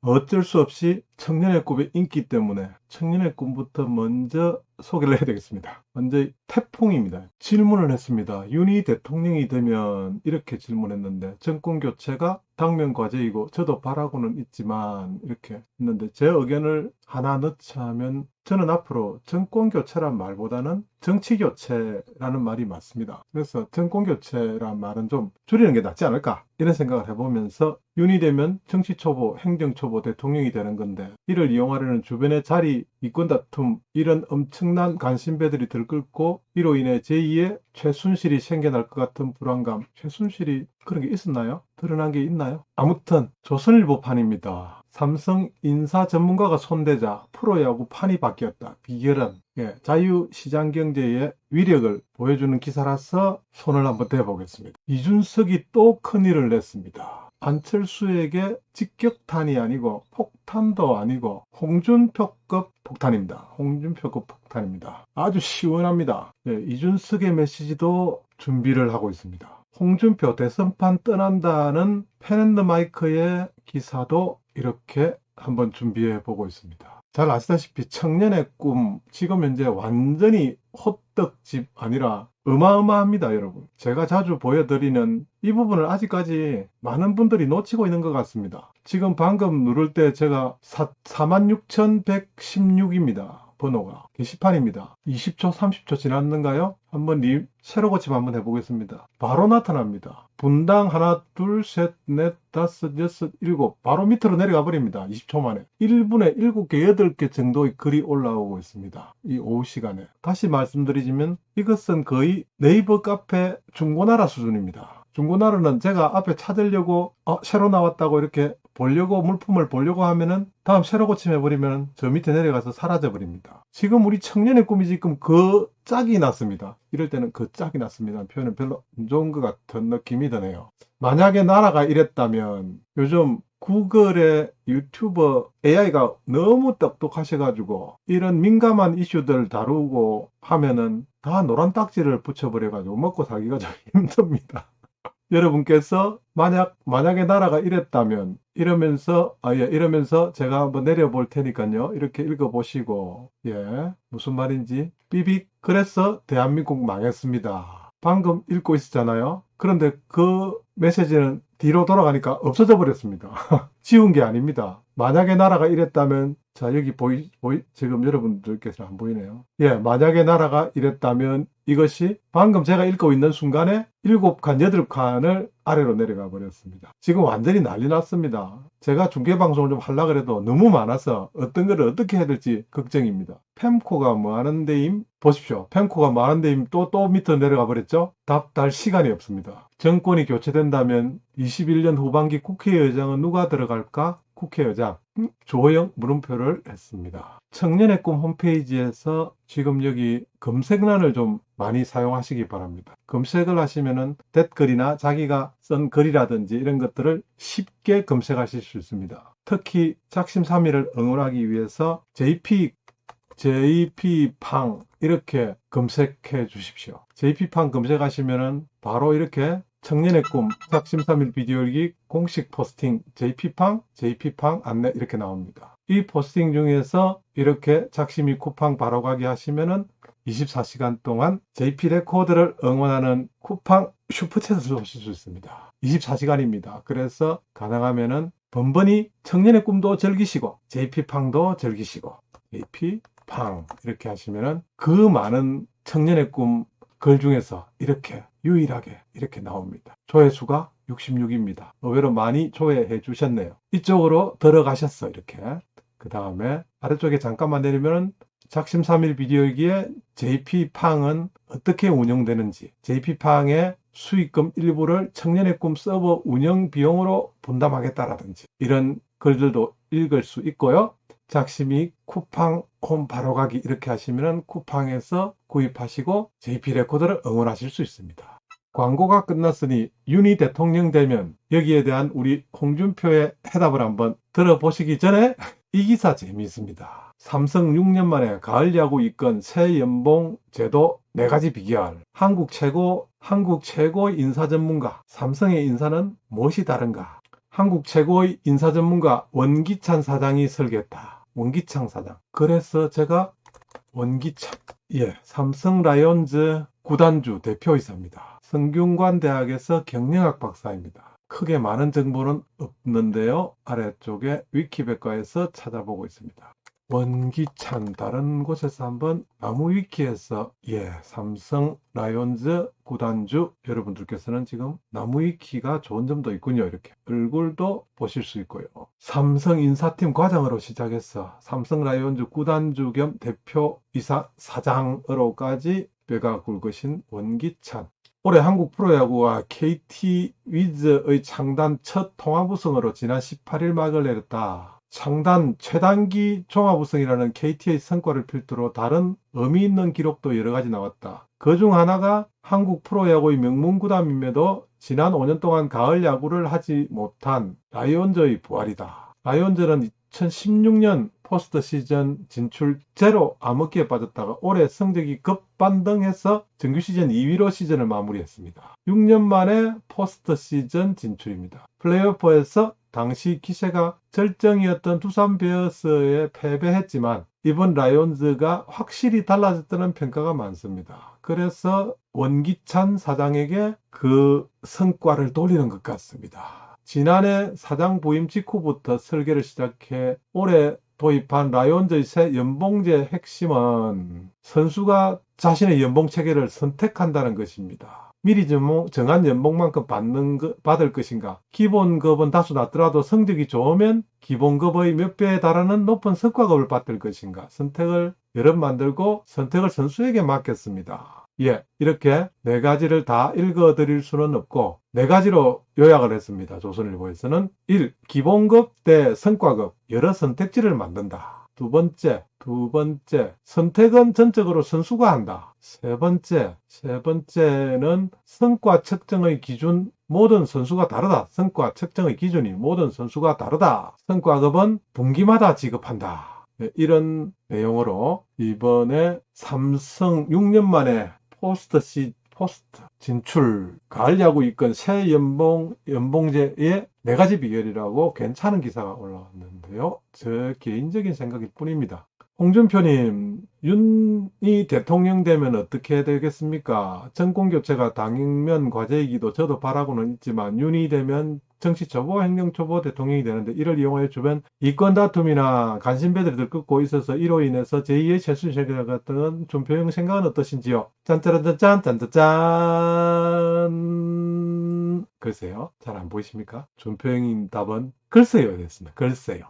어쩔 수 없이 청년의 꿈의 인기 때문에 청년의 꿈부터 먼저 소개를 해야 되겠습니다. 먼저 태풍입니다. 질문을 했습니다. 윤희 대통령이 되면 이렇게 질문했는데, 정권 교체가 당면 과제이고 저도 바라고는 있지만 이렇게 했는데, 제 의견을 하나 넣자면 저는 앞으로 정권 교체란 말보다는 정치 교체라는 말이 맞습니다. 그래서 정권 교체란 말은 좀 줄이는 게 낫지 않을까, 이런 생각을 해보면서, 윤이 되면 정치 초보, 행정 초보 대통령이 되는 건데, 이를 이용하려는 주변의 자리, 이권 다툼, 이런 엄청난 관심배들이 들끓고, 이로 인해 제2의 최순실이 생겨날 것 같은 불안감. 최순실이 그런 게 있었나요? 드러난 게 있나요? 아무튼 조선일보판입니다. 삼성 인사 전문가가 손대자 프로야구 판이 바뀌었다. 비결은, 자유시장경제의 위력을 보여주는 기사라서 손을 한번 대보겠습니다. 이준석이 또 큰일을 냈습니다. 안철수에게 직격탄이 아니고 폭탄도 아니고 홍준표급 폭탄입니다. 홍준표급 폭탄입니다. 아주 시원합니다. 이준석의 메시지도 준비를 하고 있습니다. 홍준표 대선판 떠난다는 펜앤더마이크의 기사도 이렇게 한번 준비해 보고 있습니다. 잘 아시다시피 청년의 꿈, 지금 현재 완전히 호떡집 아니라 어마어마합니다, 여러분. 제가 자주 보여드리는 이 부분을 아직까지 많은 분들이 놓치고 있는 것 같습니다. 지금 방금 누를 때 제가 46,116입니다. 번호가 게시판입니다. 20초, 30초 지났는가요? 한번 새로 고침 한번 해보겠습니다. 바로 나타납니다. 분당 하나, 둘, 셋, 넷, 다섯, 여섯, 일곱, 바로 밑으로 내려가 버립니다. 20초 만에 1분에 7개, 8개 정도의 글이 올라오고 있습니다. 이 오후 시간에. 다시 말씀드리자면 이것은 거의 네이버 카페 중고나라 수준입니다. 중고나라는 제가 앞에 찾으려고 새로 나왔다고 이렇게 보려고, 물품을 보려고 하면은 다음 새로 고침해버리면 저 밑에 내려가서 사라져버립니다. 지금 우리 청년의 꿈이 지금 그 짝이 났습니다. 이럴 때는 그 짝이 났습니다. 표현은 별로 안 좋은 것 같은 느낌이 드네요. 만약에 나라가 이랬다면, 요즘 구글의 유튜버 AI가 너무 똑똑하셔가지고 이런 민감한 이슈들 다루고 하면은 다 노란 딱지를 붙여버려가지고 먹고 살기가 좀 힘듭니다. 여러분께서 만약에 나라가 이랬다면, 이러면서 제가 한번 내려볼 테니까요. 이렇게 읽어보시고, 무슨 말인지 삐빅. 그래서 대한민국 망했습니다. 방금 읽고 있었잖아요. 그런데 그 메시지는 뒤로 돌아가니까 없어져 버렸습니다. 지운 게 아닙니다. 만약에 나라가 이랬다면, 자, 여기 지금 여러분들께서 안 보이네요. 만약에 나라가 이랬다면, 이것이 방금 제가 읽고 있는 순간에 7칸, 8칸을 아래로 내려가 버렸습니다. 지금 완전히 난리 났습니다. 제가 중계방송을 좀 하려고 해도 너무 많아서 어떤 걸 어떻게 해야 될지 걱정입니다. 펜코가 뭐 하는데임? 보십시오. 펜코가 뭐 하는데임? 또 밑으로 내려가 버렸죠? 답달 시간이 없습니다. 정권이 교체된다면 21년 후반기 국회의장은 누가 들어갈까? 국회의장 조호영 물음표를 했습니다. 청년의 꿈 홈페이지에서 지금 여기 검색란을 좀 많이 사용하시기 바랍니다. 검색을 하시면은 댓글이나 자기가 쓴 글이라든지 이런 것들을 쉽게 검색하실 수 있습니다. 특히 작심삼일을 응원하기 위해서 JP팡 이렇게 검색해 주십시오. JP팡 검색하시면은 바로 이렇게 청년의 꿈 작심삼일 비디오일기 공식 포스팅 JP팡 안내 이렇게 나옵니다. 이 포스팅 중에서 이렇게 작심이 쿠팡 바로가기 하시면은 24시간 동안 JP 레코드를 응원하는 쿠팡 슈퍼챗을 오실 수 있습니다. 24시간입니다. 그래서 가능하면은 번번이 청년의 꿈도 즐기시고 JP팡도 즐기시고, JP팡 이렇게 하시면은 그 많은 청년의 꿈 글 중에서 이렇게 유일하게 이렇게 나옵니다. 조회수가 66입니다. 의외로 많이 조회해 주셨네요. 이쪽으로 들어가셨어. 이렇게. 그 다음에 아래쪽에 잠깐만 내리면 작심삼일 비디오기에 JP팡은 어떻게 운영되는지, JP팡의 수익금 일부를 청년의 꿈 서버 운영 비용으로 분담하겠다라든지 이런 글들도 읽을 수 있고요. 작심이 쿠팡 홈 바로가기 이렇게 하시면 쿠팡에서 구입하시고 JP 레코더를 응원하실 수 있습니다. 광고가 끝났으니 윤희 대통령 되면 여기에 대한 우리 홍준표의 해답을 한번 들어보시기 전에 이 기사 재미있습니다. 삼성 6년 만에 가을 야구 이권 새 연봉 제도 4가지 비결. 한국 최고 인사 전문가 삼성의 인사는 무엇이 다른가? 한국 최고의 인사 전문가 원기찬 사장이 설계했다. 원기찬 사장. 그래서 제가 원기찬, 삼성 라이온즈 구단주 대표이사입니다. 성균관 대학에서 경영학 박사입니다. 크게 많은 정보는 없는데요. 아래쪽에 위키백과에서 찾아보고 있습니다. 원기찬, 다른 곳에서 한번 나무 위키에서 삼성 라이온즈 구단주, 여러분들께서는 지금 나무 위키가 좋은 점도 있군요. 이렇게 얼굴도 보실 수 있고요. 삼성 인사팀 과장으로 시작해서 삼성 라이온즈 구단주 겸 대표이사 사장으로까지 뼈가 굵으신 원기찬. 올해 한국 프로야구와 KT 위즈의 창단 첫 통합 우승으로 지난 18일 막을 내렸다. 창단 최단기 종합우승이라는 KT의 성과를 필두로 다른 의미 있는 기록도 여러 가지 나왔다. 그중 하나가 한국 프로야구의 명문구단임에도 지난 5년 동안 가을 야구를 하지 못한 라이온즈의 부활이다. 라이온즈는 2016년 포스트 시즌 진출 제로 암흑기에 빠졌다가 올해 성적이 급반등해서 정규 시즌 2위로 시즌을 마무리했습니다. 6년 만에 포스트 시즌 진출입니다. 플레이오프에서 당시 기세가 절정이었던 두산 베어스에 패배했지만 이번 라이온즈가 확실히 달라졌다는 평가가 많습니다. 그래서 원기찬 사장에게 그 성과를 돌리는 것 같습니다. 지난해 사장 부임 직후부터 설계를 시작해 올해 도입한 라이온즈의 새 연봉제 핵심은 선수가 자신의 연봉 체계를 선택한다는 것입니다. 미리 정한 연봉만큼 받을 것인가, 기본급은 다소 낮더라도 성적이 좋으면 기본급의 몇 배에 달하는 높은 성과급을 받을 것인가, 선택을 여러 만들고 선택을 선수에게 맡겼습니다. 이렇게 네 가지를 다 읽어드릴 수는 없고 네 가지로 요약을 했습니다. 조선일보에서는 1. 기본급 대 성과급, 여러 선택지를 만든다. 두 번째, 선택은 전적으로 선수가 한다. 세 번째는 성과 측정의 기준, 모든 선수가 다르다. 성과 측정의 기준이 모든 선수가 다르다. 성과급은 분기마다 지급한다. 이런 내용으로 이번에 삼성 6년 만에 포스트 진출, 가을 야구 이끈 새 연봉제의 네 가지 비결이라고 괜찮은 기사가 올라왔는데요. 제 개인적인 생각일 뿐입니다. 홍준표님, 윤이 대통령 되면 어떻게 되겠습니까? 정권교체가 당면 과제이기도 저도 바라고는 있지만 윤이 되면 정치 초보, 행정 초보 대통령이 되는데 이를 이용하여 주변 이권 다툼이나 간신배들이 들끓고 있어서 이로 인해서 제2의 최순실 같은 준표형 생각은 어떠신지요? 짠짜란짠짠 짠짜짠. 글쎄요. 잘 안 보이십니까? 준표형인 답은 글쎄요 됐습니다. 글쎄요.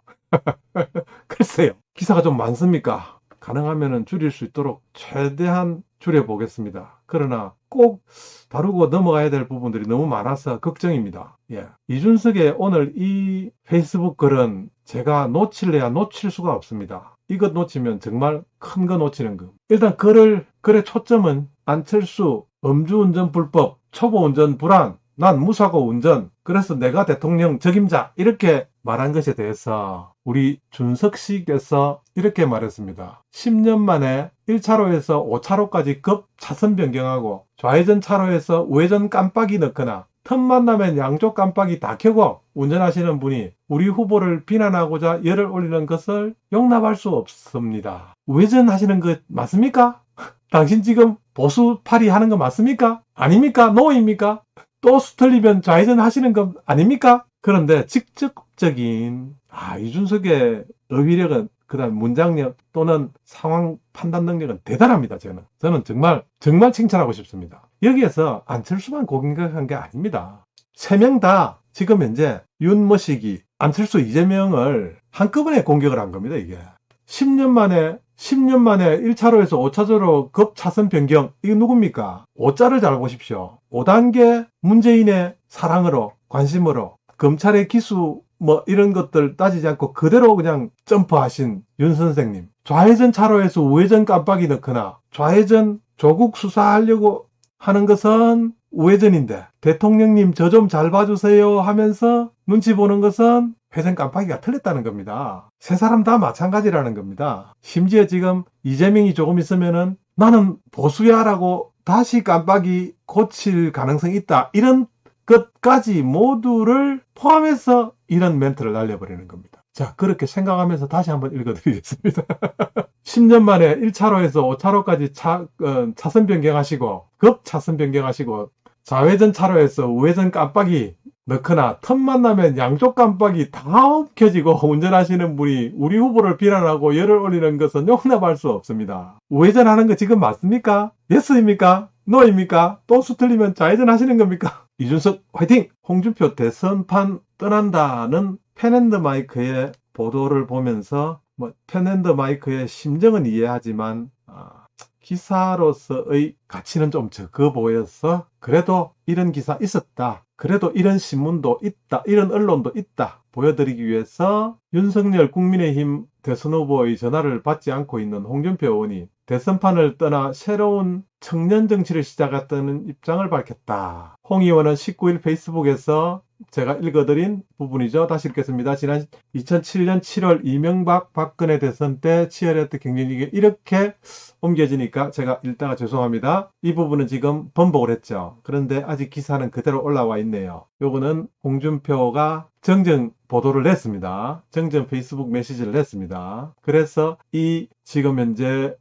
글쎄요. 기사가 좀 많습니까? 가능하면 줄일 수 있도록 최대한 줄여보겠습니다. 그러나 꼭 다루고 넘어가야 될 부분들이 너무 많아서 걱정입니다. 이준석의 오늘 이 페이스북 글은 제가 놓칠래야 놓칠 수가 없습니다. 이것 놓치면 정말 큰 거 놓치는 거. 일단 글의 초점은 안철수 음주운전 불법, 초보운전 불안, 난 무사고 운전, 그래서 내가 대통령 적임자, 이렇게 말한 것에 대해서 우리 준석 씨께서 이렇게 말했습니다. 10년 만에 1차로에서 5차로까지 급 차선 변경하고 좌회전 차로에서 우회전 깜빡이 넣거나 틈만 나면 양쪽 깜빡이 다 켜고 운전하시는 분이 우리 후보를 비난하고자 열을 올리는 것을 용납할 수 없습니다. 우회전 하시는 것 맞습니까? 당신 지금 보수파리 하는 거 맞습니까? 아닙니까? 노입니까? 또 수틀리면 좌회전 하시는 거 아닙니까? 그런데 직접적인 이준석의 어휘력은, 그다음 문장력 또는 상황 판단 능력은 대단합니다. 저는 정말 칭찬하고 싶습니다. 여기에서 안철수만 공격한 게 아닙니다. 세 명 다 지금 현재 윤머시기, 안철수, 이재명을 한꺼번에 공격을 한 겁니다. 이게 10년 만에 1차로에서 5차로로 급 차선 변경, 이게 누굽니까? 5자를 잘 보십시오. 5단계 문재인의 사랑으로, 관심으로, 검찰의 기수 이런 것들 따지지 않고 그대로 그냥 점프하신 윤 선생님. 좌회전 차로에서 우회전 깜빡이 넣거나 좌회전 조국 수사하려고 하는 것은 우회전인데 대통령님 저 좀 잘 봐주세요 하면서 눈치 보는 것은 회전 깜빡이가 틀렸다는 겁니다. 세 사람 다 마찬가지라는 겁니다. 심지어 지금 이재명이 조금 있으면은 나는 보수야라고 다시 깜빡이 고칠 가능성이 있다, 이런 끝까지 모두를 포함해서 이런 멘트를 날려버리는 겁니다. 자, 그렇게 생각하면서 다시 한번 읽어드리겠습니다. 10년 만에 1차로에서 5차로까지 차선 변경하시고, 급차선 변경하시고, 좌회전 차로에서 우회전 깜빡이 넣거나 틈만 나면 양쪽 깜빡이 다 켜지고 운전하시는 분이 우리 후보를 비난하고 열을 올리는 것은 용납할 수 없습니다. 우회전하는 거 지금 맞습니까? 예스입니까? 노입니까? 또 수틀리면 좌회전 하시는 겁니까? 이준석 화이팅! 홍준표 대선판 떠난다는 펜앤더마이크의 보도를 보면서 펜앤더마이크의 심정은 이해하지만 기사로서의 가치는 좀 적어 보여서 그래도 이런 기사 있었다. 그래도 이런 신문도 있다. 이런 언론도 있다. 보여드리기 위해서 윤석열 국민의힘 대선 후보의 전화를 받지 않고 있는 홍준표 의원이 대선판을 떠나 새로운 청년 정치를 시작했다는 입장을 밝혔다. 홍 의원은 19일 페이스북에서 제가 읽어드린 부분이죠. 다시 읽겠습니다. 지난 2007년 7월 이명박 박근혜 대선 때 치열했던 경쟁이 이렇게 옮겨지니까 제가 읽다가 죄송합니다. 이 부분은 지금 번복을 했죠. 그런데 아직 기사는 그대로 올라와 있네요. 요거는 홍준표가 정정 보도를 냈습니다. 정정 페이스북 메시지를 냈습니다. 그래서 지금 현재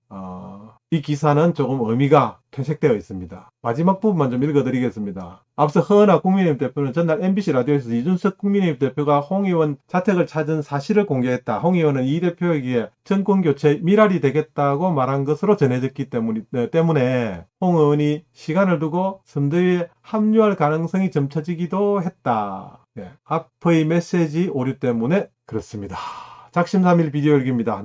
이 기사는 조금 의미가 퇴색되어 있습니다. 마지막 부분만 좀 읽어드리겠습니다. 앞서 허은하 국민의힘 대표는 전날 MBC 라디오에서 이준석 국민의힘 대표가 홍 의원 자택을 찾은 사실을 공개했다. 홍 의원은 이 대표에게 정권교체 미랄이 되겠다고 말한 것으로 전해졌기 때문에 홍 의원이 시간을 두고 선대위에 합류할 가능성이 점쳐지기도 했다. 앞의 메시지 오류 때문에 그렇습니다. 작심삼일 비디오 일기입니다.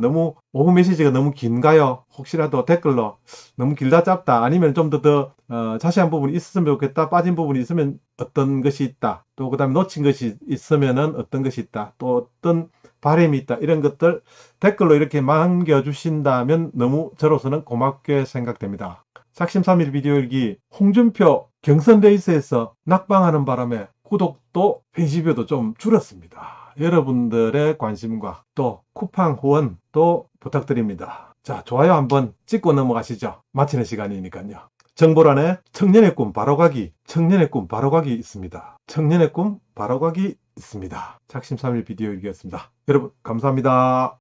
오후 메시지가 너무 긴가요? 혹시라도 댓글로 너무 길다 짧다 아니면 좀 더 자세한 부분이 있었으면 좋겠다. 빠진 부분이 있으면 어떤 것이 있다. 또 그 다음에 놓친 것이 있으면 어떤 것이 있다. 또 어떤 바람이 있다. 이런 것들 댓글로 이렇게 남겨주신다면 너무 저로서는 고맙게 생각됩니다. 작심삼일 비디오 일기 홍준표 경선 레이스에서 낙방하는 바람에 구독도 페이지뷰도 좀 줄었습니다. 여러분들의 관심과 또 쿠팡 후원 또 부탁드립니다. 자, 좋아요 한번 찍고 넘어가시죠. 마치는 시간이니까요. 정보란에 청년의 꿈 바로가기, 청년의 꿈 바로가기 있습니다. 청년의 꿈 바로가기 있습니다. 작심삼일 비디오 일기였습니다. 여러분 감사합니다.